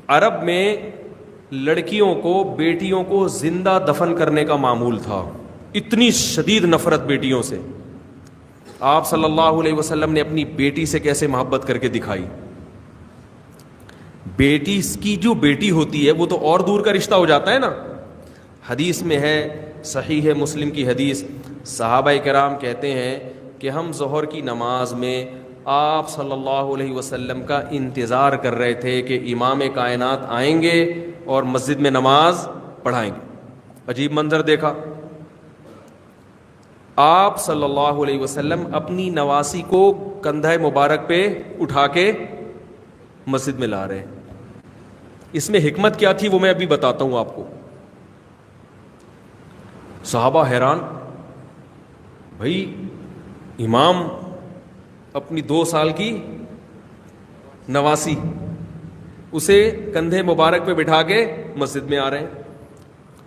عرب میں لڑکیوں کو، بیٹیوں کو زندہ دفن کرنے کا معمول تھا. اتنی شدید نفرت بیٹیوں سے. آپ صلی اللہ علیہ وسلم نے اپنی بیٹی سے کیسے محبت کر کے دکھائی. بیٹی کی جو بیٹی ہوتی ہے وہ تو اور دور کا رشتہ ہو جاتا ہے نا. حدیث میں ہے، صحیح مسلم کی حدیث، صحابہ کرام کہتے ہیں کہ ہم ظہر کی نماز میں آپ صلی اللہ علیہ وسلم کا انتظار کر رہے تھے کہ امام کائنات آئیں گے اور مسجد میں نماز پڑھائیں گے. عجیب منظر دیکھا. آپ صلی اللہ علیہ وسلم اپنی نواسی کو کندھے مبارک پہ اٹھا کے مسجد میں لا رہے ہیں. اس میں حکمت کیا تھی وہ میں ابھی بتاتا ہوں آپ کو. صحابہ حیران، بھائی امام اپنی 2 سال کی نواسی اسے کندھے مبارک پہ بٹھا کے مسجد میں آ رہے ہیں.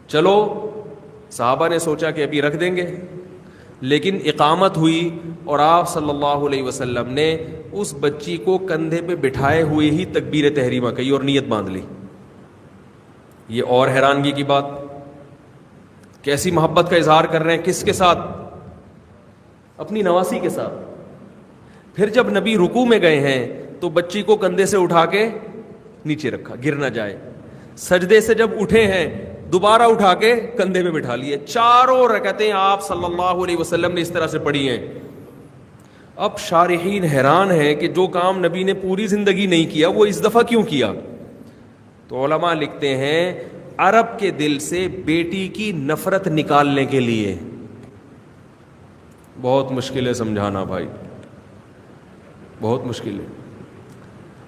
چلو صحابہ نے سوچا کہ ابھی رکھ دیں گے، لیکن اقامت ہوئی اور آپ صلی اللہ علیہ وسلم نے اس بچی کو کندھے پہ بٹھائے ہوئے ہی تکبیر تحریمہ کہی اور نیت باندھ لی. یہ اور حیرانگی کی بات، کیسی محبت کا اظہار کر رہے ہیں. کس کے ساتھ؟ اپنی نواسی کے ساتھ. پھر جب نبی رکوع میں گئے ہیں تو بچی کو کندھے سے اٹھا کے نیچے رکھا گر نہ جائے. سجدے سے جب اٹھے ہیں دوبارہ اٹھا کے کندھے میں بٹھا لیے. 4 رکعتیں آپ صلی اللہ علیہ وسلم نے اس طرح سے پڑھی ہیں. اب شارحین حیران ہیں کہ جو کام نبی نے پوری زندگی نہیں کیا وہ اس دفعہ کیوں کیا. تو علماء لکھتے ہیں عرب کے دل سے بیٹی کی نفرت نکالنے کے لیے. بہت مشکل ہے سمجھانا بھائی، بہت مشکل ہے.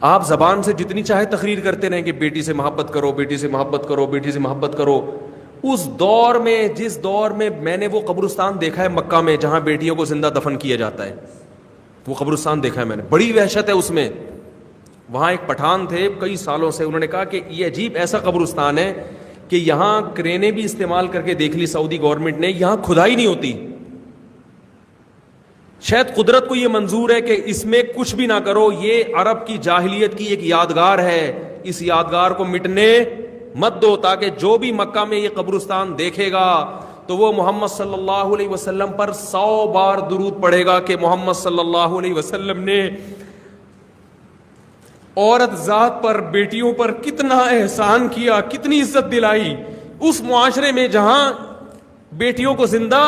آپ زبان سے جتنی چاہے تقریر کرتے رہیں کہ بیٹی سے محبت کرو، بیٹی سے محبت کرو، بیٹی سے محبت کرو. اس دور میں، جس دور میں نے وہ قبرستان دیکھا ہے مکہ میں جہاں بیٹیوں کو زندہ دفن کیا جاتا ہے، وہ قبرستان دیکھا ہے میں نے، بڑی وحشت ہے اس میں. وہاں ایک پٹھان تھے کئی سالوں سے، انہوں نے کہا کہ یہ عجیب ایسا قبرستان ہے کہ یہاں کرینے بھی استعمال کر کے دیکھ لی سعودی گورنمنٹ نے، یہاں کھدائی نہیں ہوتی. شاید قدرت کو یہ منظور ہے کہ اس میں کچھ بھی نہ کرو. یہ عرب کی جاہلیت کی ایک یادگار ہے، اس یادگار کو مٹنے مت دو، تاکہ جو بھی مکہ میں یہ قبرستان دیکھے گا تو وہ محمد صلی اللہ علیہ وسلم پر 100 بار درود پڑھے گا کہ محمد صلی اللہ علیہ وسلم نے عورت ذات پر، بیٹیوں پر کتنا احسان کیا، کتنی عزت دلائی. اس معاشرے میں جہاں بیٹیوں کو زندہ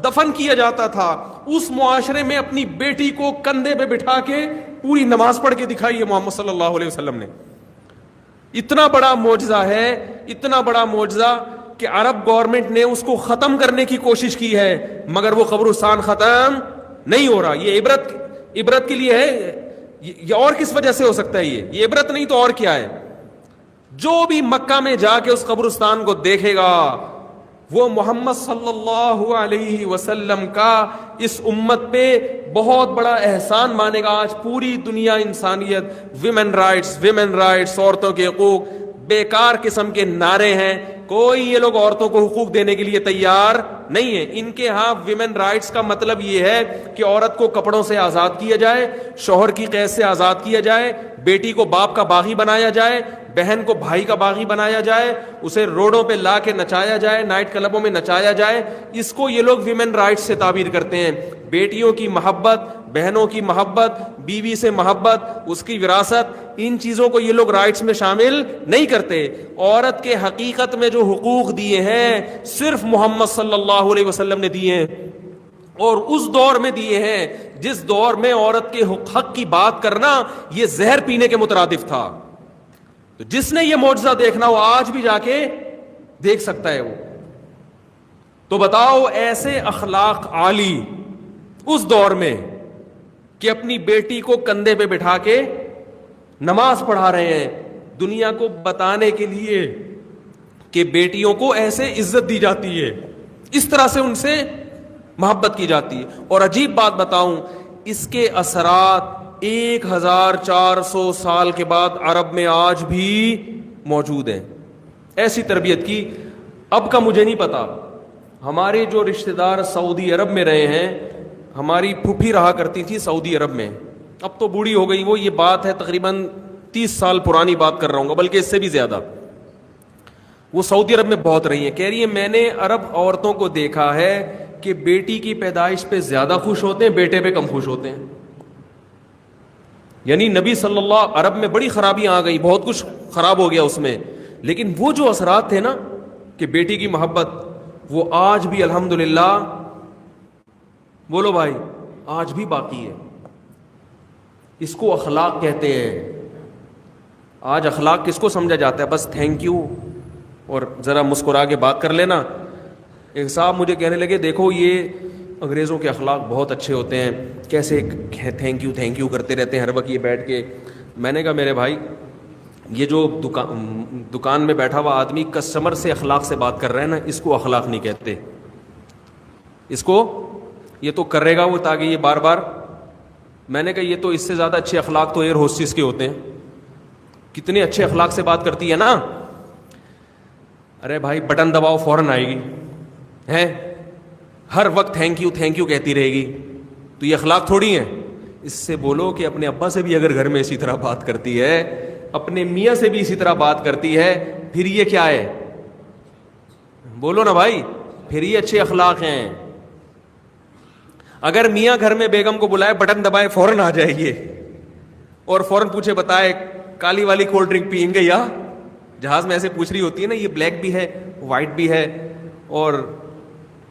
دفن کیا جاتا تھا، اس معاشرے میں اپنی بیٹی کو کندھے پہ بٹھا کے پوری نماز پڑھ کے دکھائی ہے محمد صلی اللہ علیہ وسلم نے. اتنا بڑا معجزہ ہے، اتنا بڑا معجزہ کہ عرب گورنمنٹ نے اس کو ختم کرنے کی کوشش کی ہے، مگر وہ قبرستان ختم نہیں ہو رہا. یہ عبرت کے لیے ہے. یہ اور کس وجہ سے ہو سکتا ہے؟ یہ عبرت نہیں تو اور کیا ہے؟ جو بھی مکہ میں جا کے اس قبرستان کو دیکھے گا وہ محمد صلی اللہ علیہ وسلم کا اس امت پہ بہت بڑا احسان مانے گا. آج پوری دنیا انسانیت، ویمن رائٹس، عورتوں کے حقوق، بیکار قسم کے نعرے ہیں. کوئی یہ لوگ عورتوں کو حقوق دینے کے لیے تیار نہیں ہے. ان کے ہاں ویمن رائٹس کا مطلب یہ ہے کہ عورت کو کپڑوں سے آزاد کیا جائے، شوہر کی قید سے آزاد کیا جائے، بیٹی کو باپ کا باغی بنایا جائے، بہن کو بھائی کا باغی بنایا جائے، اسے روڈوں پہ لا کے نچایا جائے، نائٹ کلبوں میں نچایا جائے. اس کو یہ لوگ ویمن رائٹس سے تعبیر کرتے ہیں. بیٹیوں کی محبت، بہنوں کی محبت، بیوی سے محبت، اس کی وراثت، ان چیزوں کو یہ لوگ رائٹس میں شامل نہیں کرتے. عورت کے حقیقت میں جو حقوق دیے ہیں صرف محمد صلی اللہ علیہ وسلم نے دیے ہیں، اور اس دور میں دیے ہیں جس دور میں عورت کے حق کی بات کرنا یہ زہر پینے کے مترادف تھا. تو جس نے یہ معجزہ دیکھنا وہ آج بھی جا کے دیکھ سکتا ہے. وہ تو بتاؤ ایسے اخلاق عالی اس دور میں کہ اپنی بیٹی کو کندھے پہ بٹھا کے نماز پڑھا رہے ہیں، دنیا کو بتانے کے لیے کہ بیٹیوں کو ایسے عزت دی جاتی ہے، اس طرح سے ان سے محبت کی جاتی ہے. اور عجیب بات بتاؤں، اس کے اثرات 1400 سال کے بعد عرب میں آج بھی موجود ہیں. ایسی تربیت کی. اب کا مجھے نہیں پتا، ہمارے جو رشتہ دار سعودی عرب میں رہے ہیں، ہماری پھوپھی رہا کرتی تھی سعودی عرب میں، اب تو بوڑھی ہو گئی وہ, یہ بات ہے تقریباً 30 سال پرانی بات کر رہا ہوں گا, بلکہ اس سے بھی زیادہ. وہ سعودی عرب میں بہت رہی ہیں, کہہ رہی ہے میں نے عرب عورتوں کو دیکھا ہے کہ بیٹی کی پیدائش پہ زیادہ خوش ہوتے ہیں, بیٹے پہ کم خوش ہوتے ہیں. یعنی نبی صلی اللہ, عرب میں بڑی خرابیاں آ گئی, بہت کچھ خراب ہو گیا اس میں, لیکن وہ جو اثرات تھے نا کہ بیٹی کی محبت, وہ آج بھی الحمدللہ, بولو بھائی, آج بھی باقی ہے. اس کو اخلاق کہتے ہیں. آج اخلاق کس کو سمجھا جاتا ہے؟ بس تھینک یو اور ذرا مسکرا کے بات کر لینا. ایک صاحب مجھے کہنے لگے دیکھو یہ انگریزوں کے اخلاق بہت اچھے ہوتے ہیں, کیسے تھینک یو کرتے رہتے ہیں ہر وقت یہ بیٹھ کے. میں نے کہا میرے بھائی, یہ جو دکان میں بیٹھا ہوا آدمی کسٹمر سے اخلاق سے بات کر رہا ہے نا, اس کو اخلاق نہیں کہتے. اس کو یہ تو کرے گا وہ تاکہ یہ بار بار. میں نے کہا یہ تو اس سے زیادہ اچھے اخلاق تو ایئر ہوسٹس کے ہوتے ہیں. کتنے اچھے اخلاق سے بات کرتی ہے نا. ارے بھائی بٹن دباؤ فوراً آئے گی, ہیں ہر وقت تھینک یو کہتی رہے گی, تو یہ اخلاق تھوڑی ہیں. اس سے بولو کہ اپنے ابا سے بھی اگر گھر میں اسی طرح بات کرتی ہے, اپنے میاں سے بھی اسی طرح بات کرتی ہے, پھر یہ کیا ہے؟ بولو نا بھائی, پھر یہ اچھے اخلاق ہیں. اگر میاں گھر میں بیگم کو بلائے, بٹن دبائے, فوراً آ جائے گی اور فوراً پوچھے بتائے کالی والی کولڈ ڈرنک پئیں گے یا. جہاز میں ایسے پوچھ رہی ہوتی ہے نا, یہ بلیک بھی ہے, وائٹ بھی ہے اور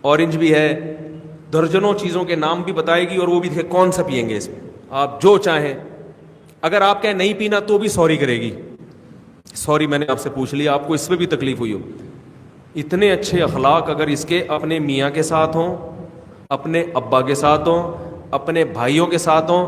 اورنج بھی ہے, درجنوں چیزوں کے نام بھی بتائے گی, اور وہ بھی کون سا پئیں گے اس میں, آپ جو چاہیں. اگر آپ کہیں نہیں پینا تو بھی سوری کرے گی, سوری میں نے آپ سے پوچھ لیا, آپ کو اس پہ بھی تکلیف ہوئی ہو. اتنے اچھے اخلاق اگر اس کے اپنے میاں کے ساتھ ہوں, اپنے ابا کے ساتھ ہوں, اپنے بھائیوں کے ساتھ ہوں,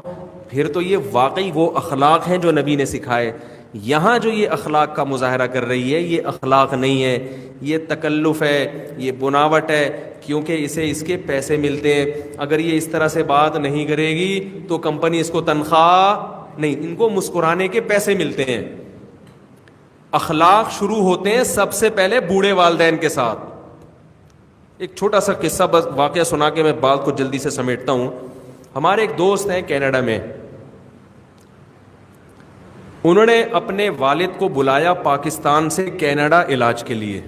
پھر تو یہ واقعی وہ اخلاق ہیں جو نبی نے سکھائے. یہاں جو یہ اخلاق کا مظاہرہ کر رہی ہے, یہ اخلاق نہیں ہے, یہ تکلف ہے, یہ بناوٹ ہے, کیونکہ اسے اس کے پیسے ملتے ہیں. اگر یہ اس طرح سے بات نہیں کرے گی تو کمپنی اس کو تنخواہ نہیں, ان کو مسکرانے کے پیسے ملتے ہیں. اخلاق شروع ہوتے ہیں سب سے پہلے بوڑھے والدین کے ساتھ. ایک چھوٹا سا قصہ بس واقعہ سنا کے میں بات کو جلدی سے سمیٹتا ہوں. ہمارے ایک دوست ہیں کینیڈا میں, انہوں نے اپنے والد کو بلایا پاکستان سے کینیڈا علاج کے لیے.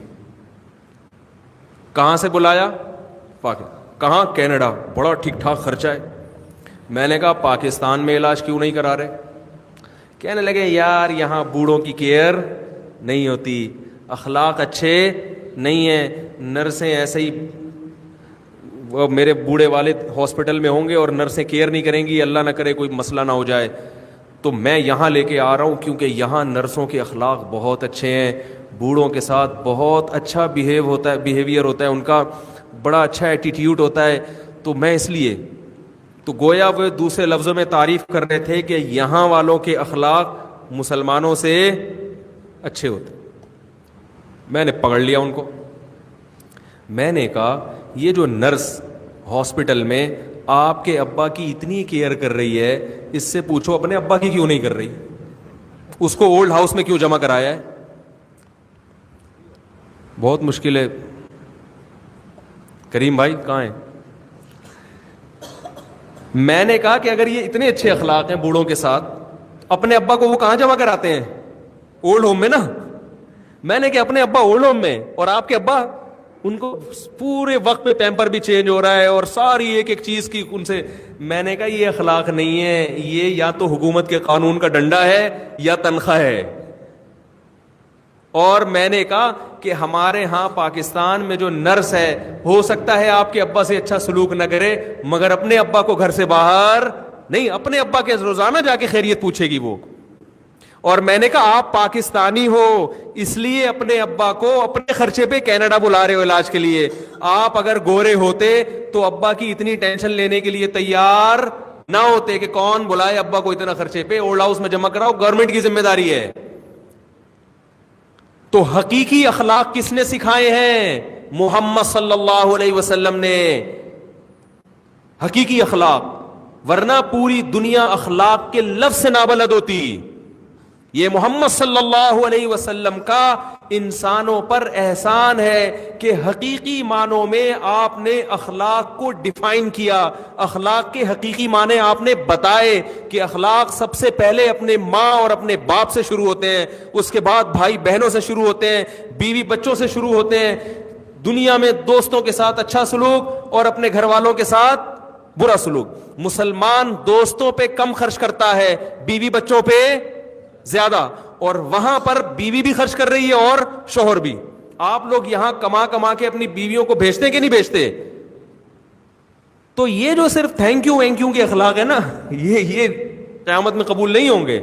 کہاں سے بلایا؟ کہاں؟ کینیڈا. بڑا ٹھیک ٹھاک خرچہ ہے. میں نے کہا پاکستان میں علاج کیوں نہیں کرا رہے؟ کہنے لگے یار یہاں بوڑھوں کی کیئر نہیں ہوتی, اخلاق اچھے نہیں ہیں, نرسیں ایسے ہی, وہ میرے بوڑھے والد ہاسپٹل میں ہوں گے اور نرسیں کیئر نہیں کریں گی, اللہ نہ کرے کوئی مسئلہ نہ ہو جائے, تو میں یہاں لے کے آ رہا ہوں کیونکہ یہاں نرسوں کے اخلاق بہت اچھے ہیں, بوڑھوں کے ساتھ بہت اچھا بیہیویئر ہوتا ہے, ان کا بڑا اچھا ایٹیٹیوڈ ہوتا ہے. تو میں اس لیے, تو گویا وہ دوسرے لفظوں میں تعریف کر رہے تھے کہ یہاں والوں کے اخلاق مسلمانوں سے اچھے ہوتے. میں نے پکڑ لیا ان کو. میں نے کہا یہ جو نرس ہاسپٹل میں آپ کے ابا کی اتنی کیئر کر رہی ہے, اس سے پوچھو اپنے ابا کی کیوں نہیں کر رہی, اس کو اولڈ ہاؤس میں کیوں جمع کرایا ہے. بہت مشکل ہے. کریم بھائی کہاں ہیں؟ میں نے کہا کہ اگر یہ اتنے اچھے اخلاق ہیں بوڑھوں کے ساتھ, اپنے ابا کو وہ کہاں جمع کراتے ہیں؟ اولڈ ہوم میں نا. میں نے کہا اپنے ابا اولڈ ہوم میں, اور آپ کے ابا ان کو پورے وقت پہ پیمپر بھی چینج ہو رہا ہے اور ساری ایک ایک چیز کی ان سے. میں نے کہا یہ اخلاق نہیں ہے, یہ یا تو حکومت کے قانون کا ڈنڈا ہے یا تنخواہ ہے. اور میں نے کہا کہ ہمارے ہاں پاکستان میں جو نرس ہے, ہو سکتا ہے آپ کے ابا سے اچھا سلوک نہ کرے, مگر اپنے ابا کو گھر سے باہر نہیں, اپنے ابا کے روزانہ جا کے خیریت پوچھے گی وہ. اور میں نے کہا آپ پاکستانی ہو اس لیے اپنے ابا کو اپنے خرچے پہ کینیڈا بلا رہے ہو علاج کے لیے. آپ اگر گورے ہوتے تو ابا کی اتنی ٹینشن لینے کے لیے تیار نہ ہوتے کہ کون بلائے ابا کو اتنا خرچے پہ, اولڈ ہاؤس میں جمع کراؤ, گورنمنٹ کی ذمہ داری ہے. تو حقیقی اخلاق کس نے سکھائے ہیں؟ محمد صلی اللہ علیہ وسلم نے. حقیقی اخلاق, ورنہ پوری دنیا اخلاق کے لفظ سے نابلد ہوتی. یہ محمد صلی اللہ علیہ وسلم کا انسانوں پر احسان ہے کہ حقیقی معنوں میں آپ نے اخلاق کو ڈیفائن کیا، اخلاق کے حقیقی معنی آپ نے بتائے کہ اخلاق سب سے پہلے اپنے ماں اور اپنے باپ سے شروع ہوتے ہیں، اس کے بعد بھائی بہنوں سے شروع ہوتے ہیں، بیوی بچوں سے شروع ہوتے ہیں، دنیا میں دوستوں کے ساتھ اچھا سلوک اور اپنے گھر والوں کے ساتھ برا سلوک۔ مسلمان دوستوں پہ کم خرچ کرتا ہے، بیوی بچوں پہ زیادہ، اور وہاں پر بیوی بھی خرچ کر رہی ہے اور شوہر بھی۔ آپ لوگ یہاں کما کما کے اپنی بیویوں کو بھیجتے کہ نہیں بھیجتے؟ تو یہ جو صرف تھینک یو وینک یو کے اخلاق ہے نا، یہ قیامت میں قبول نہیں ہوں گے۔